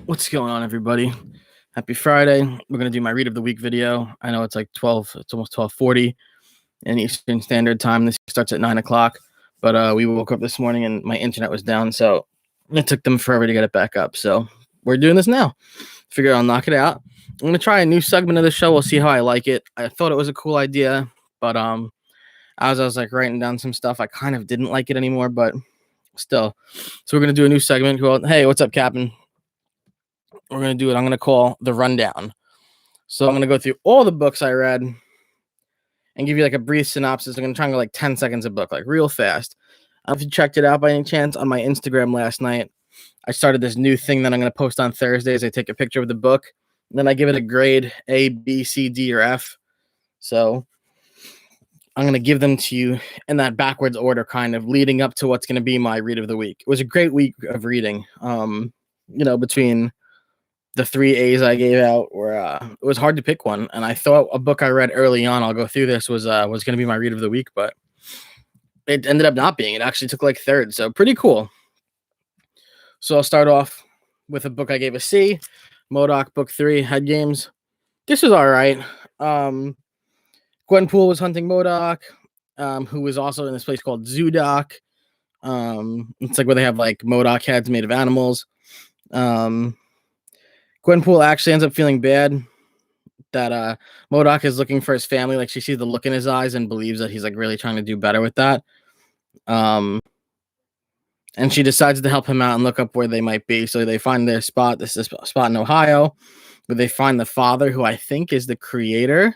What's going on, everybody? Happy Friday. We're going to do my read of the week video. I know it's like 12, it's almost 12:40 in Eastern Standard Time. This starts at 9 o'clock, but we woke up this morning and my internet was down, so it took them forever to get it back up. So we're doing this now. Figure I'll knock it out. I'm going to try a new segment of the show. We'll see how I like it. I thought it was a cool idea, but as I was like writing down some stuff, I kind of didn't like it anymore, but still. So we're going to do a new segment called, Hey, what's up, Captain? We're going to do it. I'm going to call the rundown. So I'm going to go through all the books I read and give you like a brief synopsis. I'm going to try and go like 10 seconds a book, like real fast. I don't know if you checked it out by any chance on my Instagram last night. I started this new thing that I'm going to post on Thursdays. I take a picture of the book, and then I give it a grade A, B, C, D, or F. So I'm going to give them to you in that backwards order, kind of leading up to what's going to be my read of the week. It was a great week of reading. Between the 3 A's I gave out, it was hard to pick one. And I thought a book I read early on, I'll go through this, was going to be my read of the week, but it ended up not being. It actually took like third. So pretty cool. So I'll start off with a book I gave a C, MODOK Book 3, Head Games. This was all right. Gwenpool was hunting MODOK, who was also in this place called Zoodok. It's like where they have like MODOK heads made of animals. Gwenpool actually ends up feeling bad that MODOK is looking for his family. Like, she sees the look in his eyes and believes that he's like really trying to do better with that. And she decides to help him out and look up where they might be. So they find their spot. This is a spot in Ohio where they find the father, who I think is the creator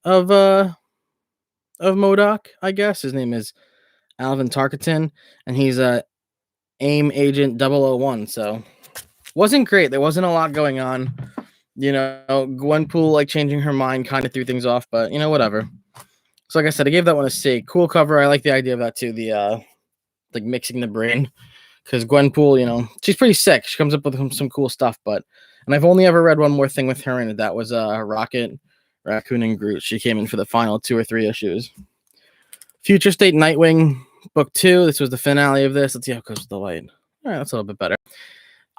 of MODOK, I guess. His name is Alvin Tarkenton, and he's a AIM Agent 001. So wasn't great. There wasn't a lot going on. Gwenpool like changing her mind kind of threw things off, but whatever. So like I said, I gave that one a C. Cool cover. I like the idea of that too. The like mixing the brain, because Gwenpool, she's pretty sick. She comes up with some cool stuff, and I've only ever read one more thing with her in it. That was Rocket, Raccoon, and Groot. She came in for the final 2 or 3 issues. Future State Nightwing Book 2. This was the finale of this. Let's see how it goes with the light. All right, that's a little bit better.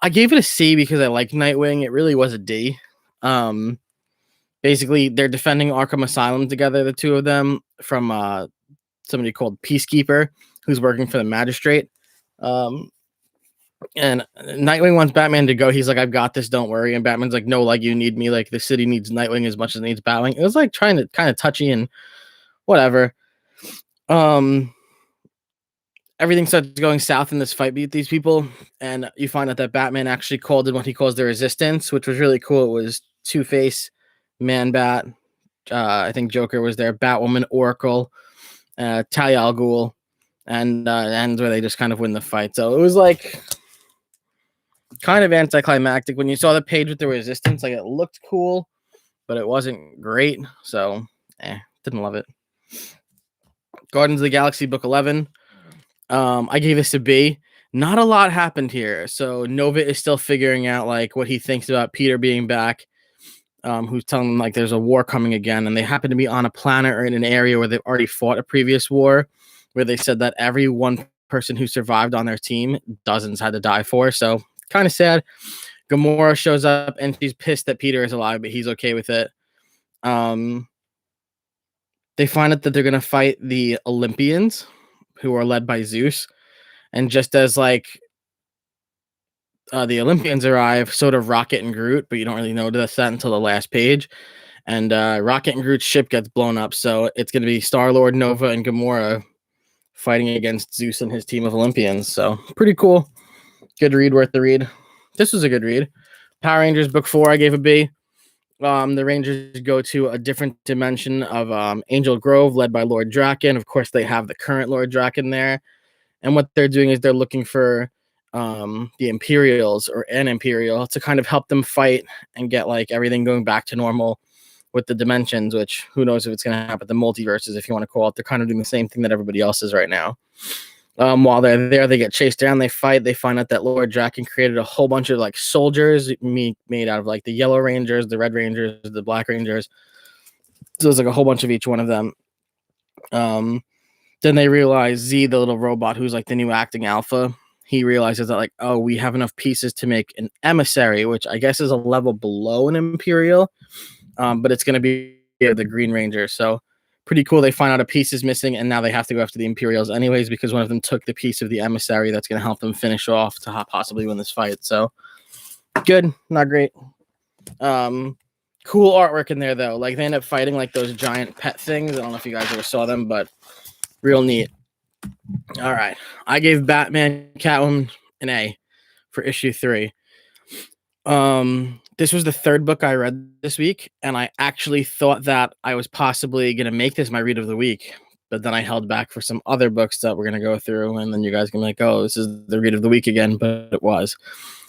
I gave it a C because I like Nightwing. It really was a D. Basically, they're defending Arkham Asylum together, the two of them, from somebody called Peacekeeper, who's working for the magistrate. And Nightwing wants Batman to go. He's like, I've got this, don't worry. And Batman's like, no, like, you need me. Like, the city needs Nightwing as much as it needs Batwing. It was like trying to kind of touchy and whatever. Everything starts going south in this fight with these people, and you find out that Batman actually called in what he calls the Resistance, which was really cool. It was Two-Face, Man-Bat, I think Joker was there, Batwoman, Oracle, Talia al Ghul, and where they just kind of win the fight. So it was like kind of anticlimactic. When you saw the page with the Resistance, like, it looked cool, but it wasn't great. So didn't love it. Guardians of the Galaxy Book 11. I gave this a B. Not a lot happened here. So Nova is still figuring out like what he thinks about Peter being back, who's telling him like there's a war coming again, and they happen to be on a planet or in an area where they've already fought a previous war, where they said that every one person who survived on their team, dozens had to die for. So kind of sad. Gamora shows up and she's pissed that Peter is alive, but he's okay with it. They find out that they're gonna fight the Olympians, who are led by Zeus, and just as like the Olympians arrive, so do Rocket and Groot, but you don't really notice that until the last page. And Rocket and Groot's ship gets blown up, so it's going to be Star-Lord, Nova, and Gamora fighting against Zeus and his team of Olympians. So pretty cool. Good read, worth the read. This was a good read. Power Rangers Book 4, I gave a B. The Rangers go to a different dimension of Angel Grove, led by Lord Draken. Of course, they have the current Lord Draken there. And what they're doing is they're looking for the Imperials or an Imperial to kind of help them fight and get like everything going back to normal with the dimensions, which who knows if it's going to happen. The multiverses, if you want to call it. They're kind of doing the same thing that everybody else is right now. While they're there, they get chased down, they fight, they find out that Lord Draken created a whole bunch of like soldiers made out of like the Yellow Rangers, the Red Rangers, the Black Rangers. So there's like a whole bunch of each one of them. Then they realize Z, the little robot who's like the new acting alpha, he realizes that like, oh, we have enough pieces to make an emissary, which I guess is a level below an Imperial, but it's going to be the Green Ranger. So pretty cool. They find out a piece is missing, and now they have to go after the Imperials anyways because one of them took the piece of the emissary that's going to help them finish off to possibly win this fight. So good, not great. Cool artwork in there though. Like they end up fighting like those giant pet things. I don't know if you guys ever saw them, but real neat. All right, I gave Batman Catwoman an A for issue 3. This was the third book I read this week, and I actually thought that I was possibly going to make this my read of the week, but then I held back for some other books that we're going to go through, and then you guys can be like, oh, this is the read of the week again, but it was.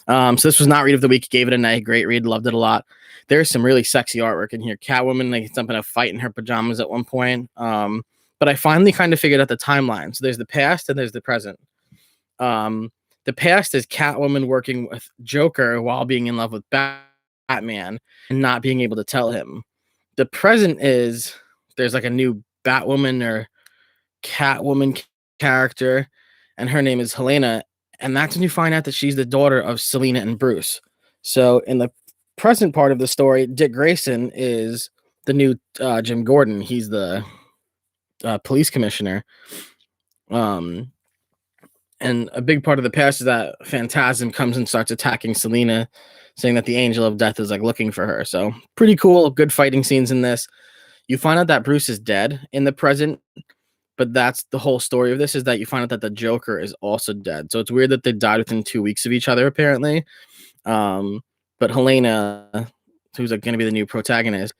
So this was not read of the week. Gave it an A. Great read. Loved it a lot. There's some really sexy artwork in here. Catwoman, like jumping a fight in her pajamas at one point. But I finally kind of figured out the timeline. So there's the past and there's the present. The past is Catwoman working with Joker while being in love with Batman and not being able to tell him. The present is there's like a new Batwoman or Catwoman character, and her name is Helena. And that's when you find out that she's the daughter of Selina and Bruce. So in the present part of the story, Dick Grayson is the new Jim Gordon. He's the police commissioner. And a big part of the past is that Phantasm comes and starts attacking Selina, saying that the Angel of Death is like looking for her. So pretty cool. Good fighting scenes in this. You find out that Bruce is dead in the present, but that's the whole story of this, is that you find out that the Joker is also dead. So it's weird that they died within 2 weeks of each other, apparently. But Helena, who's like going to be the new protagonist,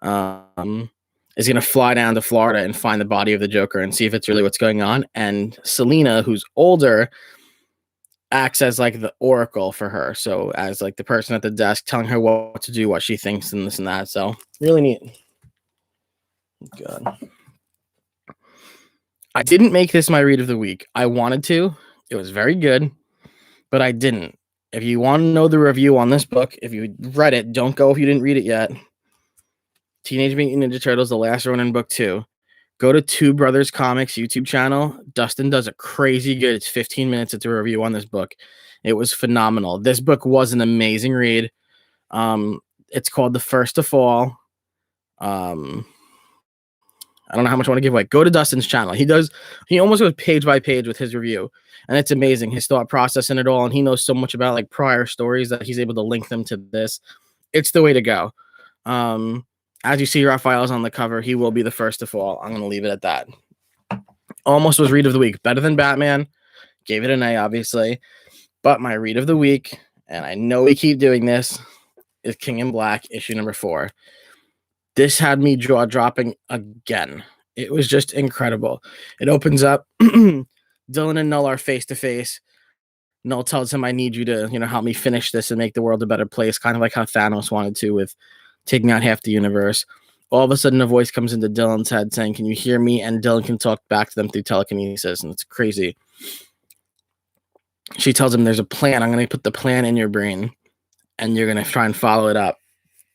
is going to fly down to Florida and find the body of the Joker and see if it's really what's going on. And Selina, who's older, acts as like the oracle for her. So as like the person at the desk telling her what to do, what she thinks, and this and that. So really neat. Good. I didn't make this my read of the week. I wanted to. It was very good, but I didn't. If you want to know the review on this book, if you read it, don't go if you didn't read it yet. Teenage Mutant Ninja Turtles, The Last Ronin Book 2. Go to Two Brothers Comics YouTube channel. Dustin does a crazy good. It's 15 minutes. It's a review on this book. It was phenomenal. This book was an amazing read. It's called The First to Fall. I don't know how much I want to give away. Go to Dustin's channel. He almost goes page by page with his review, and it's amazing, his thought process in it all. And he knows so much about like prior stories that he's able to link them to this. It's the way to go. As you see, Raphael's on the cover. He will be the first to fall. I'm going to leave it at that. Almost was read of the week. Better than Batman. Gave it an A, obviously. But my read of the week, and I know we keep doing this, is King in Black, issue number 4. This had me jaw dropping again. It was just incredible. It opens up. Dylan and Null are face to face. Null tells him, I need you to, help me finish this and make the world a better place. Kind of like how Thanos wanted to with taking out half the universe. All of a sudden, a voice comes into Dylan's head saying, can you hear me? And Dylan can talk back to them through telekinesis. And it's crazy. She tells him there's a plan. I'm going to put the plan in your brain and you're going to try and follow it up.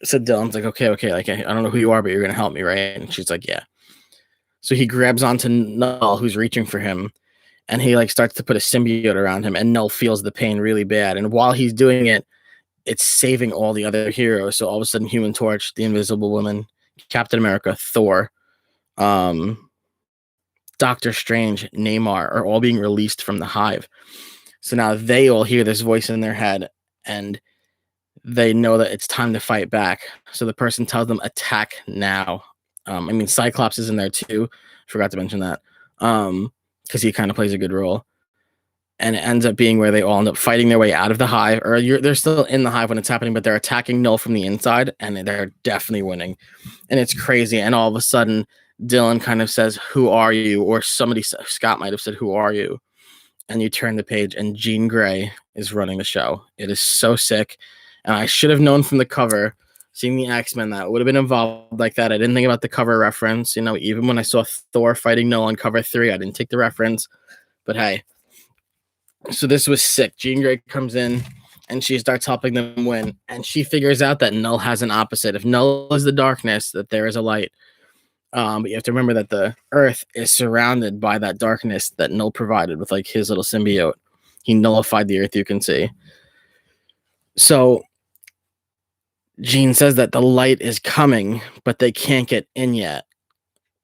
So Dylan's like, okay, like, I don't know who you are, but you're going to help me, right? And she's like, yeah. So he grabs onto Null, who's reaching for him, and he like starts to put a symbiote around him, and Null feels the pain really bad. And while he's doing it, it's saving all the other heroes. So all of a sudden, Human Torch, the Invisible Woman, Captain America, Thor, Doctor Strange, Namor are all being released from the Hive. So now they all hear this voice in their head, and they know that it's time to fight back. So the person tells them, attack now. Cyclops is in there too. Forgot to mention that. Because he kind of plays a good role. And it ends up being where they all end up fighting their way out of the Hive. Or they're still in the Hive when it's happening, but they're attacking Null from the inside, and they're definitely winning. And it's crazy. And all of a sudden, Dylan kind of says, who are you? Or Scott might have said, who are you? And you turn the page, and Jean Grey is running the show. It is so sick. And I should have known from the cover, seeing the X-Men, that would have been involved like that. I didn't think about the cover reference. Even when I saw Thor fighting Null on cover 3, I didn't take the reference. But hey. So this was sick. Jean Grey comes in, and she starts helping them win. And she figures out that Null has an opposite. If Null is the darkness, that there is a light. But you have to remember that the Earth is surrounded by that darkness that Null provided with like his little symbiote. He nullified the Earth, you can see. So Jean says that the light is coming, but they can't get in yet.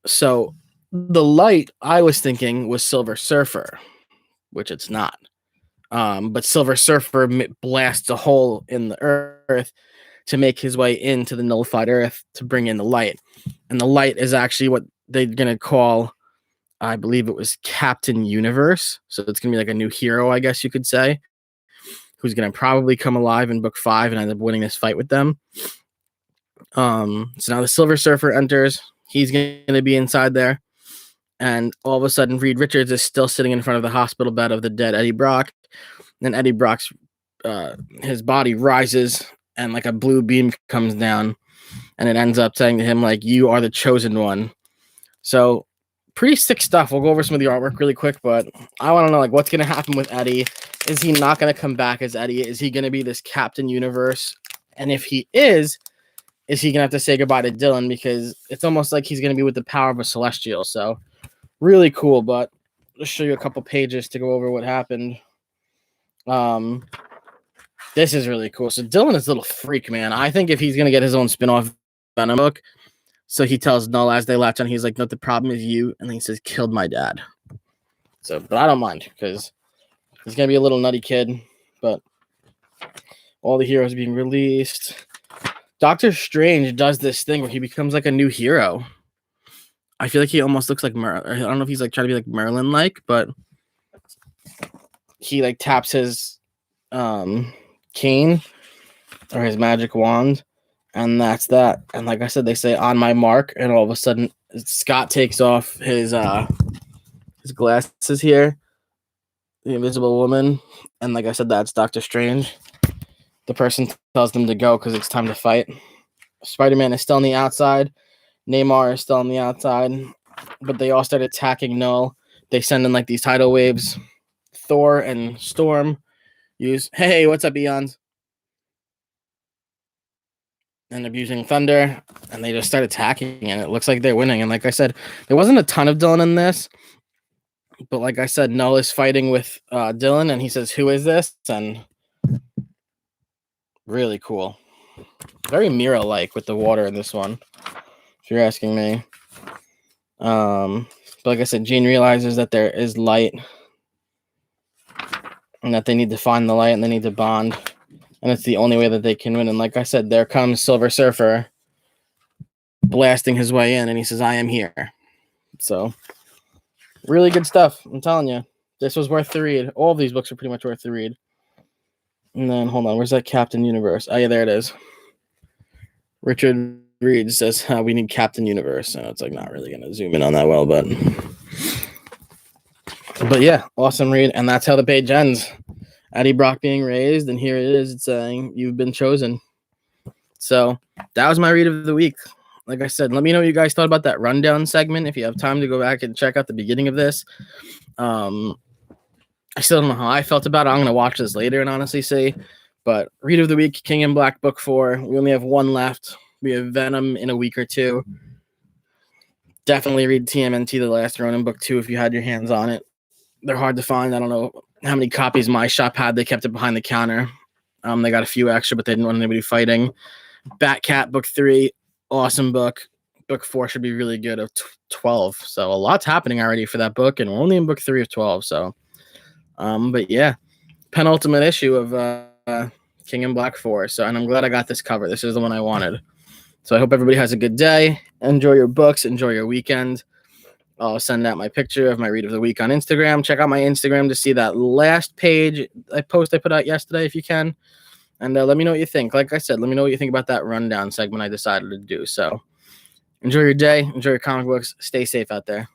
So the light I was thinking was Silver Surfer, which it's not. But Silver Surfer blasts a hole in the Earth to make his way into the nullified Earth to bring in the light. And the light is actually what they're going to call, I believe it was Captain Universe. So it's going to be like a new hero, I guess you could say, who's going to probably come alive in book 5 and end up winning this fight with them. So now the Silver Surfer enters. He's going to be inside there. And all of a sudden, Reed Richards is still sitting in front of the hospital bed of the dead Eddie Brock. And Eddie Brock's his body rises and like a blue beam comes down, and it ends up saying to him, like, you are the chosen one. So pretty sick stuff. We'll go over some of the artwork really quick, but I want to know, like, what's going to happen with Eddie. Is he not going to come back as Eddie? Is he going to be this Captain Universe? And if he is he going to have to say goodbye to Dylan? Because it's almost like he's going to be with the power of a Celestial. So really cool, but let's show you a couple pages to go over what happened. This is really cool. So Dylan is a little freak, man. I think if he's going to get his own spin-off Venom book, so he tells Null as they latch on, he's like, no, the problem is you. And he says, killed my dad. So, but I don't mind because he's going to be a little nutty kid. But all the heroes being released. Doctor Strange does this thing where he becomes like a new hero. I feel like he almost looks like Merlin. I don't know if he's like trying to be like Merlin-like, but he like taps his cane or his magic wand, and that's that. And like I said, they say on my mark, and all of a sudden Scott takes off his glasses here, the Invisible Woman, and like I said, that's Doctor Strange. The person tells them to go because it's time to fight. Spider-Man is still on the outside. Namor is still on the outside, but they all start attacking Null. They send in like these tidal waves. Thor and Storm use, hey, what's up, Eons? End up using Thunder, and they just start attacking, and it looks like they're winning. And like I said, there wasn't a ton of Dylan in this, but like I said, Null is fighting with Dylan, and he says, who is this? And really cool. Very Mira-like with the water in this one, if you're asking me. But like I said, Jean realizes that there is light and that they need to find the light and they need to bond. And it's the only way that they can win. And like I said, there comes Silver Surfer blasting his way in, and he says, I am here. So really good stuff. I'm telling you, this was worth the read. All of these books are pretty much worth the read. And then, hold on, where's that Captain Universe? Oh, yeah, there it is. Richard Reed says, we need Captain Universe. So it's like not really going to zoom in on that well, but yeah, awesome read. And that's how the page ends. Eddie Brock being raised, and here it is. It's saying, you've been chosen. So that was my read of the week. Like I said, let me know what you guys thought about that rundown segment. If you have time to go back and check out the beginning of this. I still don't know how I felt about it. I'm going to watch this later and honestly see. But read of the week, King in Black, book 4. We only have one left. We have Venom in a week or two. Definitely read TMNT, The Last Ronin, book 2, if you had your hands on it. They're hard to find. I don't know how many copies my shop had. They kept it behind the counter. They got a few extra, but they didn't want anybody fighting. Batcat, book 3, awesome book. Book 4 should be really good of 12. So a lot's happening already for that book, and we're only in book 3 of 12. So, but yeah, penultimate issue of King in Black 4. So, and I'm glad I got this cover. This is the one I wanted. So I hope everybody has a good day. Enjoy your books. Enjoy your weekend. I'll send out my picture of my read of the week on Instagram. Check out my Instagram to see that last page I put out yesterday if you can. And let me know what you think. Like I said, let me know what you think about that rundown segment I decided to do. So enjoy your day. Enjoy your comic books. Stay safe out there.